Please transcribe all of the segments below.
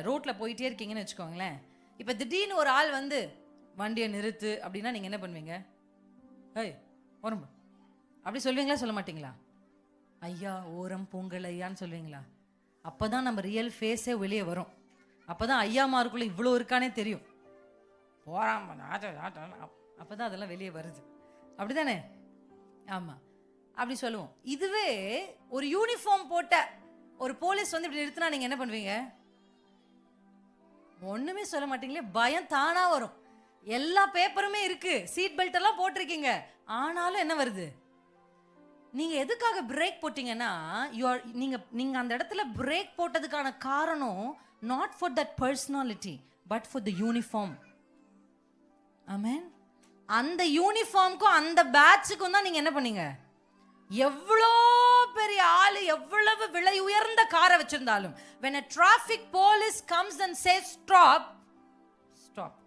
ரோட்ல போயிட்டே இருக்கீங்கன்னு வச்சுக்கோங்களேன். இப்போ திடீர்னு ஒரு ஆள் வந்து வண்டியை நிறுத்து அப்படின்னா நீங்க என்ன பண்ணுவீங்க? ஏய் ஓரம் அப்படி சொல்வீங்களா சொல்ல மாட்டீங்களா? ஐயா ஓரம் பொங்கல் ஐயான்னு சொல்வீங்களா? அப்பதான் நம்ம ரியல் ஃபேஸே வெளியே வரும். அப்பதான் ஐயாமாருக்குள்ள இவ்வளோ இருக்கானே தெரியும். போறாம அப்பதான் அதெல்லாம் வெளியே வருது. அப்படிதானே? ஆமா, அப்படி சொல்லுவோம். இதுவே ஒரு யூனிஃபார்ம் போட்ட ஒரு போலீஸ் வந்து இப்படி நிறுத்தினா நீங்க என்ன பண்ணுவீங்க? ஒண்ணுமே சொல்ல மாட்டீங்களே. பயம் தானா வரும். எல்லா பேப்பருமே இருக்கு, சீட் பெல்ட் எல்லாம் போட்டிருக்கீங்க, ஆனாலும் என்ன வருது? நீங்க எதுக்காக பிரேக் போட்டீங்கன்னா, நீங்க அந்த இடத்துல பிரேக் போட்டதுக்கான காரணம் not for that personality but for the uniform. ஆமென். அந்த யூனிஃபார்ம்க்கும் அந்த பேட்சுக்கும் தான் நீங்க என்ன பண்ணீங்க? எவ்வளோ பெரிய ஆளு, எவ்வளவு விலை உயர்ந்த காரை வச்சிருந்தாலும் when a traffic police comes and says stop,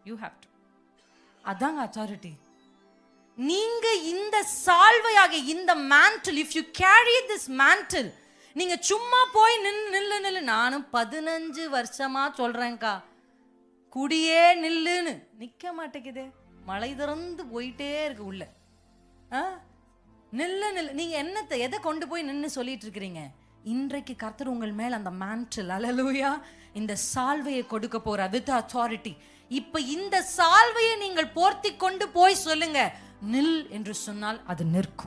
you have to. அதாங்க அத்தாரிட்டி. நீங்க இந்த சால்வையாக இந்த mantle, if you carry this mantle, நீங்க சும்மா போய் நில்லு நானும் 15 வருஷமா சொல்றேன்க்கா, குடியே நில்லுன்னு நிக்க மாட்டேங்குதே. மழை திறந்து போயிட்டே இருக்கு உள்ள. நில்லு நீங்க என்னத்தை எதை கொண்டு போய் நின்று சொல்லிட்டு இருக்கிறீங்க? இன்றைக்கு கர்த்தர் உங்கள் மேல் அந்த mantle, அல்லேலூயா, இந்த சால்வையை கொடுக்க போற with authority. இப்ப இந்த சால்வையை நீங்கள் போர்த்தி கொண்டு போய் சொல்லுங்க, நில் என்று சொன்னால் அது நிற்கும்.